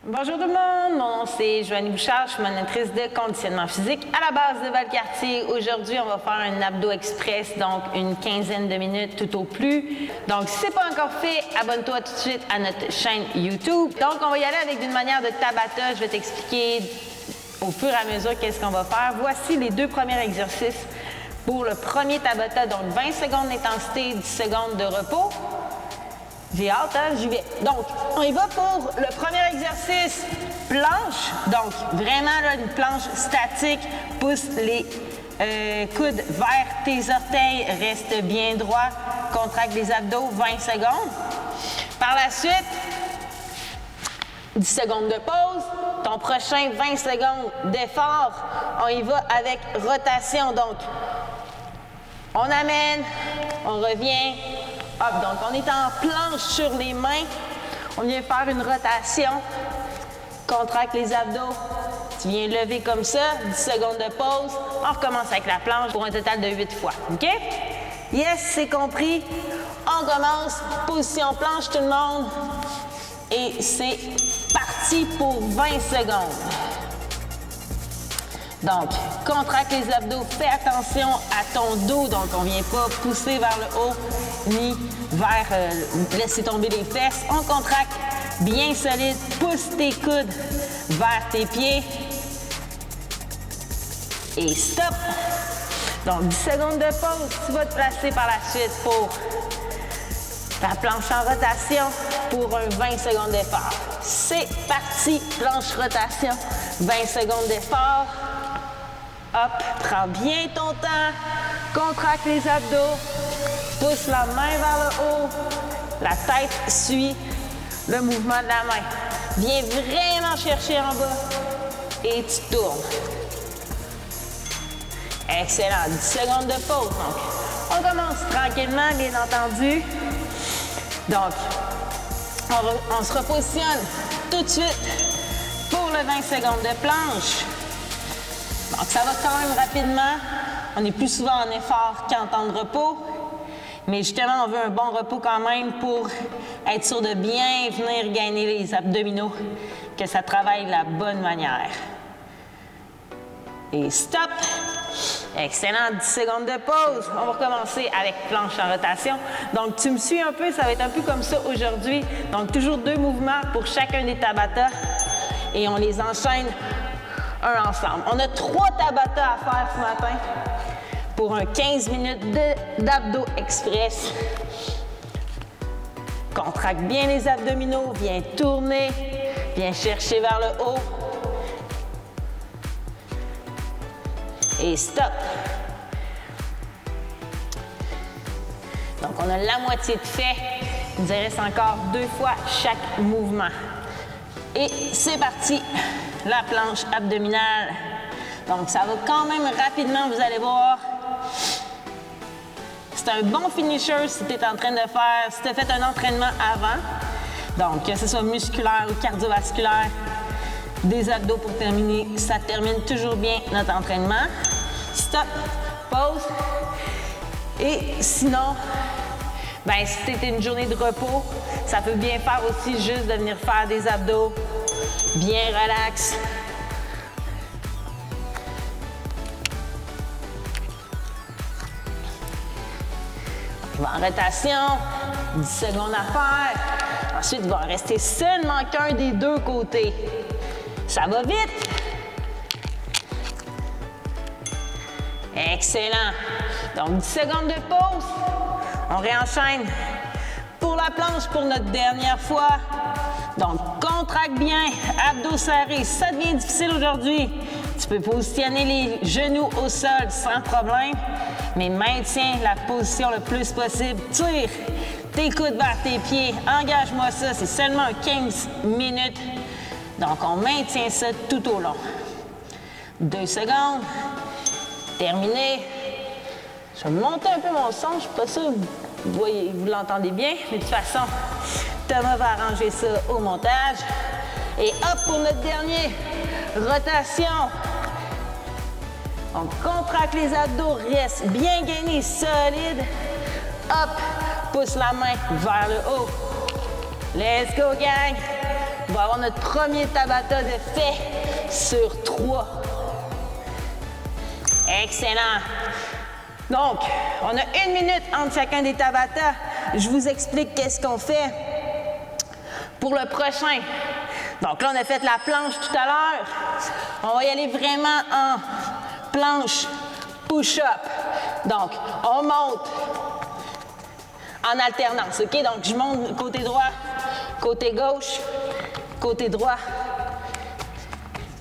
Bonjour tout le monde, mon nom c'est Joanie Bouchard, je suis monitrice de conditionnement physique à la base de Valcartier. Aujourd'hui, on va faire un abdo express, donc une quinzaine de minutes tout au plus. Donc, si ce n'est pas encore fait, abonne-toi tout de suite à notre chaîne YouTube. Donc, on va y aller avec une manière de Tabata. Je vais t'expliquer au fur et à mesure qu'est-ce qu'on va faire. Voici les deux premiers exercices pour le premier Tabata, donc 20 secondes d'intensité, 10 secondes de repos. J'ai hâte, hein? J'y vais. Donc, on y va pour le premier exercice, planche. Donc, vraiment, là, une planche statique. Pousse les coudes vers tes orteils. Reste bien droit. Contracte les abdos, 20 secondes. Par la suite, 10 secondes de pause. Ton prochain 20 secondes d'effort. On y va avec rotation. Donc, on amène, on revient. Hop, donc, on est en planche sur les mains. On vient faire une rotation. Contracte les abdos. Tu viens lever comme ça. 10 secondes de pause. On recommence avec la planche pour un total de 8 fois. OK? Yes, c'est compris. On commence. Position planche, tout le monde. Et c'est parti pour 20 secondes. Donc, contracte les abdos, fais attention à ton dos, donc on ne vient pas pousser vers le haut ni vers laisser tomber les fesses. On contracte bien solide, pousse tes coudes vers tes pieds et stop. Donc, 10 secondes de pause, tu vas te placer par la suite pour ta planche en rotation pour un 20 secondes d'effort. C'est parti, planche rotation, 20 secondes d'effort. Hop, prends bien ton temps, contracte les abdos, pousse la main vers le haut, la tête suit le mouvement de la main. Viens vraiment chercher en bas et tu tournes. Excellent, 10 secondes de pause. Donc, on commence tranquillement, bien entendu. Donc, on se repositionne tout de suite pour le 20 secondes de planche. Donc, ça va quand même rapidement. On est plus souvent en effort qu'en temps de repos. Mais justement, on veut un bon repos quand même pour être sûr de bien venir gagner les abdominaux, que ça travaille de la bonne manière. Et stop! Excellent, 10 secondes de pause. On va recommencer avec planche en rotation. Donc, tu me suis un peu, ça va être un peu comme ça aujourd'hui. Donc, toujours 2 mouvements pour chacun des Tabata. Et on les enchaîne un ensemble. On a 3 Tabata à faire ce matin pour un 15 minutes d'abdos express. Contracte bien les abdominaux, viens tourner, viens chercher vers le haut. Et stop. Donc, on a la moitié de fait. Il nous reste encore 2 fois chaque mouvement. Et c'est parti. La planche abdominale. Donc, ça va quand même rapidement, vous allez voir. C'est un bon finisher si tu es en train de faire, si tu as fait un entraînement avant. Donc, que ce soit musculaire ou cardiovasculaire, des abdos pour terminer, ça termine toujours bien notre entraînement. Stop, pause. Et sinon, ben, si c'était une journée de repos, ça peut bien faire aussi juste de venir faire des abdos. Bien relax. On va en rotation. 10 secondes à faire. Ensuite, il va en rester seulement qu'un des deux côtés. Ça va vite. Excellent. Donc, 10 secondes de pause. On réenchaîne pour la planche pour notre dernière fois. Donc, contracte bien, abdos serrés. Si ça devient difficile aujourd'hui, tu peux positionner les genoux au sol sans problème, mais maintiens la position le plus possible. Tire tes coudes vers tes pieds. Engage-moi ça, c'est seulement 15 minutes. Donc, on maintient ça tout au long. 2 secondes. Terminé. Je vais monter un peu mon son, je ne suis pas sûre que vous l'entendez bien, mais de toute façon, Thomas va arranger ça au montage. Et hop, pour notre dernier, rotation. On contracte les abdos, reste bien gainé, solide. Hop, pousse la main vers le haut. Let's go, gang. On va avoir notre premier Tabata de fait sur 3. Excellent. Donc, on a 1 minute entre chacun des Tabata. Je vous explique qu'est-ce qu'on fait pour le prochain. Donc là, on a fait la planche tout à l'heure. On va y aller vraiment en planche push-up. Donc, on monte en alternance, OK? Donc, je monte côté droit, côté gauche, côté droit,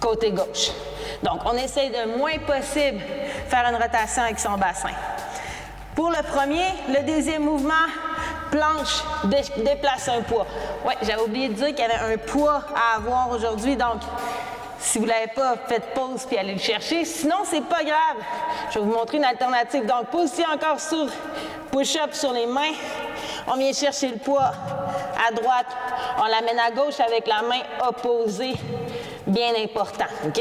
côté gauche. Donc, on essaie le moins possible de faire une rotation avec son bassin. Pour le premier, le deuxième mouvement, planche, déplace un poids. Oui, j'avais oublié de dire qu'il y avait un poids à avoir aujourd'hui, donc si vous ne l'avez pas, faites pause puis allez le chercher. Sinon, c'est pas grave. Je vais vous montrer une alternative. Donc, position encore sur push-up sur les mains. On vient chercher le poids à droite. On l'amène à gauche avec la main opposée. Bien important, OK?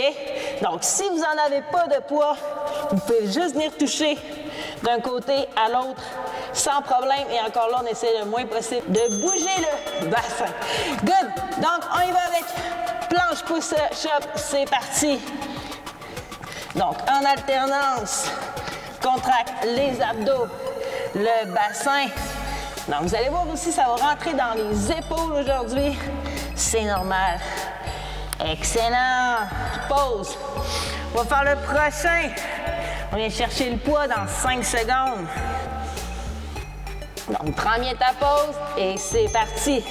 Donc, si vous n'en avez pas de poids, vous pouvez juste venir toucher d'un côté à l'autre sans problème. Et encore là, on essaie le moins possible de bouger le bassin. Good! Donc, on y va avec planche push-up. C'est parti. Donc, en alternance, contracte les abdos, le bassin. Donc, vous allez voir aussi, ça va rentrer dans les épaules aujourd'hui. C'est normal. Excellent. Pause. On va faire le prochain. On vient chercher le poids dans 5 secondes. Donc, prends bien ta pause et c'est parti.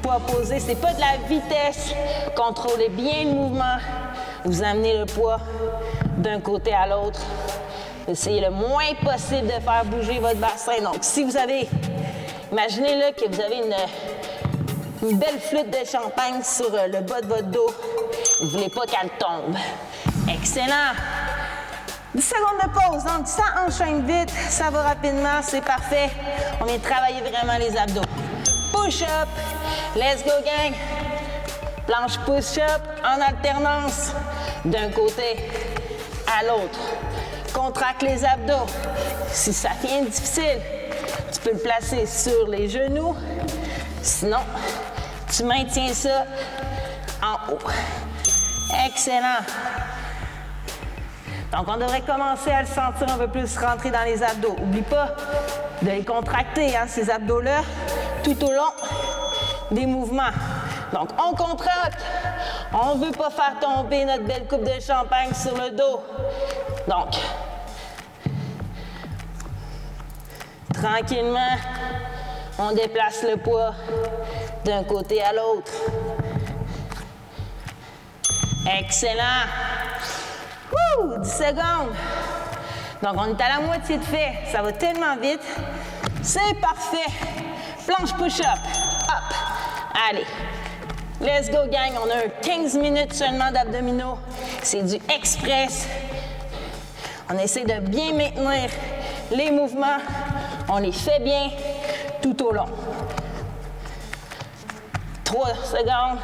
Poids posé, c'est pas de la vitesse. Contrôlez bien le mouvement. Vous amenez le poids d'un côté à l'autre. Essayez le moins possible de faire bouger votre bassin. Donc, si vous avez, imaginez là que vous avez une belle flûte de champagne sur le bas de votre dos. Vous ne voulez pas qu'elle tombe. Excellent. 10 secondes de pause. Donc, ça enchaîne vite, ça va rapidement, c'est parfait. On vient travailler vraiment les abdos. Push-up. Let's go, gang. Planche push-up en alternance d'un côté à l'autre. Contracte les abdos. Si ça devient difficile, tu peux le placer sur les genoux. Sinon, tu maintiens ça en haut. Excellent. Donc, on devrait commencer à le sentir un peu plus rentrer dans les abdos. N'oublie pas de les contracter, hein, ces abdos-là, tout au long des mouvements. Donc, on contracte. On ne veut pas faire tomber notre belle coupe de champagne sur le dos. Donc, tranquillement, on déplace le poids d'un côté à l'autre. Excellent. 10 secondes. Donc, on est à la moitié de fait. Ça va tellement vite. C'est parfait. Planche push-up. Hop. Allez. Let's go, gang. On a 15 minutes seulement d'abdominaux. C'est du express. On essaie de bien maintenir les mouvements. On les fait bien tout au long. 3 secondes.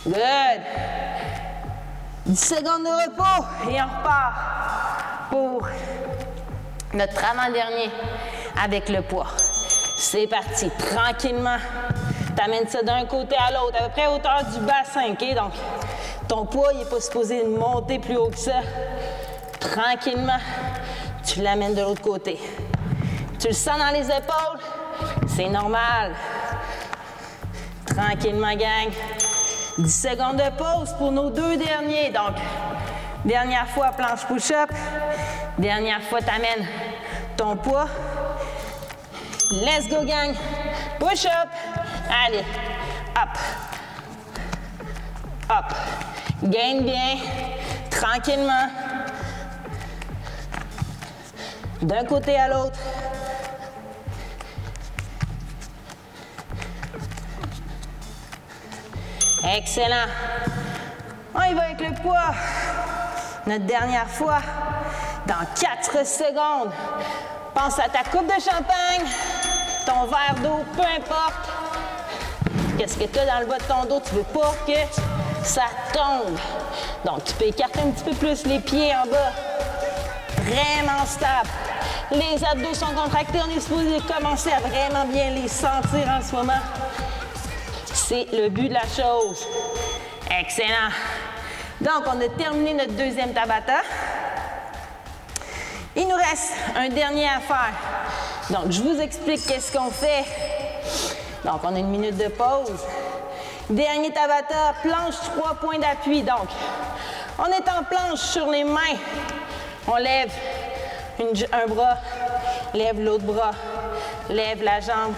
Good. 10 secondes de repos et on repart pour notre avant-dernier avec le poids. C'est parti. Tranquillement, tu amènes ça d'un côté à l'autre, à peu près à hauteur du bassin, OK? Donc, ton poids, il n'est pas supposé monter plus haut que ça. Tranquillement, tu l'amènes de l'autre côté. Tu le sens dans les épaules, c'est normal. Tranquillement, gang. 10 secondes de pause pour nos 2 derniers. Donc, dernière fois, planche push-up. Dernière fois, tu amènes ton poids. Let's go, gang. Push-up. Allez. Hop. Hop. Gagne bien. Tranquillement. D'un côté à l'autre. Excellent. On y va avec le poids. Notre dernière fois, dans 4 secondes. Pense à ta coupe de champagne, ton verre d'eau, peu importe. Qu'est-ce que tu as dans le bas de ton dos? Tu veux pas que ça tombe. Donc, tu peux écarter un petit peu plus les pieds en bas. Vraiment stable. Les abdos sont contractés. On est supposé commencer à vraiment bien les sentir en ce moment. C'est le but de la chose. Excellent. Donc, on a terminé notre deuxième Tabata. Il nous reste un dernier à faire. Donc, je vous explique qu'est-ce qu'on fait. Donc, on a 1 minute de pause. Dernier Tabata, planche 3 points d'appui. Donc, on est en planche sur les mains. On lève un bras, lève l'autre bras, lève la jambe,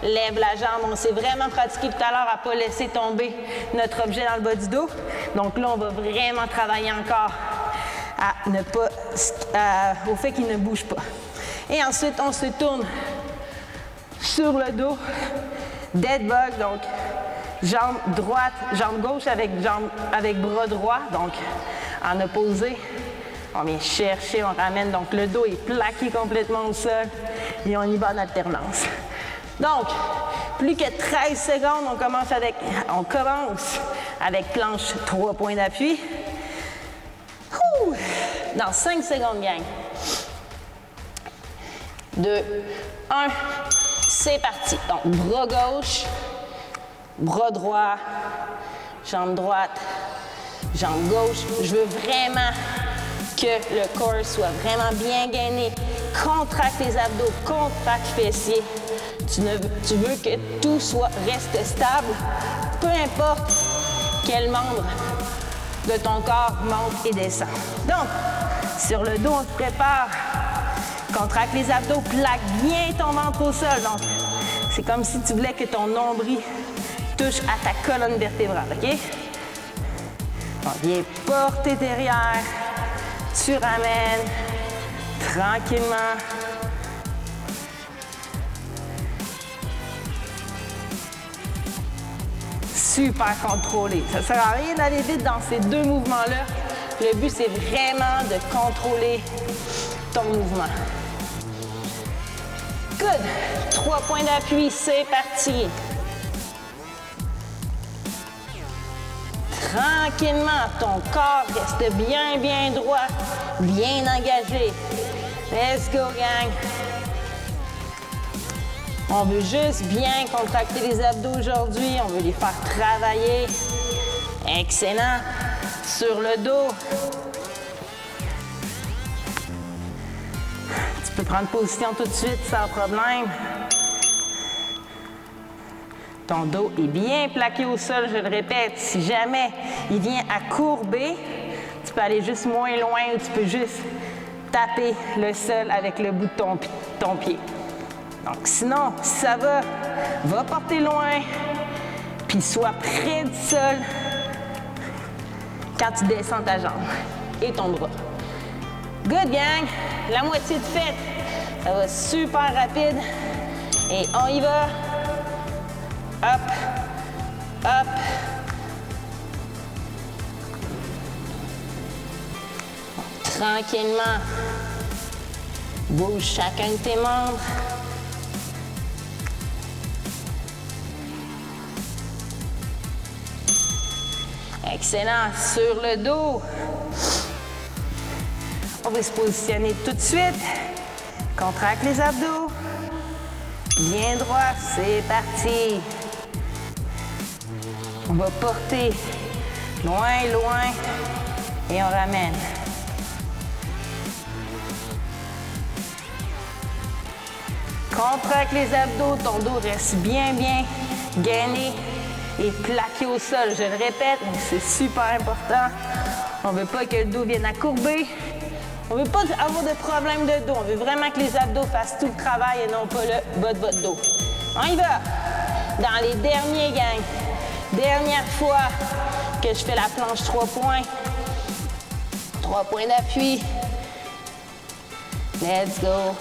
lève la jambe. On s'est vraiment pratiqué tout à l'heure à ne pas laisser tomber notre objet dans le bas du dos. Donc là, on va vraiment travailler encore à ne pas, au fait qu'il ne bouge pas. Et ensuite, on se tourne sur le dos, dead bug, donc jambe droite, jambe gauche avec bras droit, donc en opposé. On vient chercher, on ramène, donc le dos est plaqué complètement au sol et on y va en alternance. Donc, plus que 13 secondes, on commence avec planche 3 points d'appui. Dans 5 secondes, gang. 2, 1, c'est parti. Donc, bras gauche, bras droit, jambe droite, jambe gauche. Je veux vraiment que le corps soit vraiment bien gainé. Contracte les abdos, contracte fessiers. Tu veux que tout reste stable, peu importe quel membre de ton corps monte et descend. Donc, sur le dos, on se prépare. Contracte les abdos, plaque bien ton ventre au sol. Donc, c'est comme si tu voulais que ton nombril touche à ta colonne vertébrale, OK? Donc, viens porter derrière. Tu ramènes tranquillement. Super contrôlé. Ça ne sert à rien d'aller vite dans ces deux mouvements-là. Le but, c'est vraiment de contrôler ton mouvement. Good. 3 points d'appui, c'est parti. Tranquillement, ton corps reste bien droit, bien engagé. Let's go, gang. On veut juste bien contracter les abdos aujourd'hui. On veut les faire travailler. Excellent. Sur le dos. Tu peux prendre position tout de suite sans problème. Ton dos est bien plaqué au sol, je le répète. Si jamais il vient à courber, tu peux aller juste moins loin ou tu peux juste taper le sol avec le bout de ton pied. Donc sinon, si ça va porter loin, puis sois près du sol quand tu descends ta jambe et ton bras. Good, gang! La moitié de faite. Ça va super rapide. Et on y va. Up, up. Tranquillement, bouge chacun de tes membres. Excellent. Sur le dos, on va se positionner tout de suite. Contracte les abdos. Bien droit, c'est parti. On va porter loin et on ramène. Contracte les abdos, ton dos reste bien gainé et plaqué au sol. Je le répète, mais c'est super important. On ne veut pas que le dos vienne à courber. On ne veut pas avoir de problème de dos. On veut vraiment que les abdos fassent tout le travail et non pas le bas de votre dos. On y va. Dans les derniers, gang. Dernière fois que je fais la planche 3 points. 3 points d'appui. Let's go.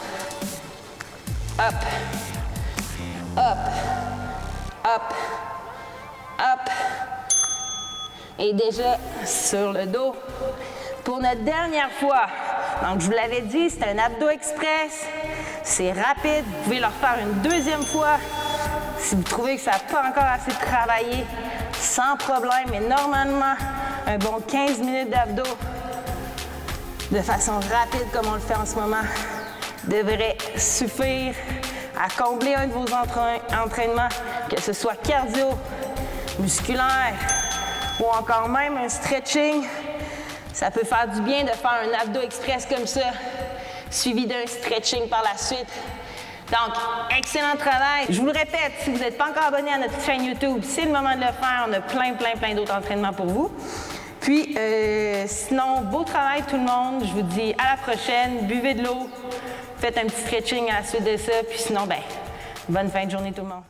Up. Up. Up. Up. Et déjà sur le dos. Pour notre dernière fois, donc je vous l'avais dit, c'est un abdo express. C'est rapide. Vous pouvez le refaire une deuxième fois. Si vous trouvez que ça n'a pas encore assez travaillé, sans problème. Mais normalement, un bon 15 minutes d'abdos, de façon rapide comme on le fait en ce moment, devrait suffire à combler un de vos entraînements, que ce soit cardio, musculaire ou encore même un stretching. Ça peut faire du bien de faire un abdo express comme ça, suivi d'un stretching par la suite. Donc, excellent travail. Je vous le répète, si vous n'êtes pas encore abonné à notre chaîne YouTube, c'est le moment de le faire. On a plein d'autres entraînements pour vous. Puis, sinon, beau travail tout le monde. Je vous dis à la prochaine. Buvez de l'eau. Faites un petit stretching à la suite de ça. Puis sinon, bonne fin de journée tout le monde.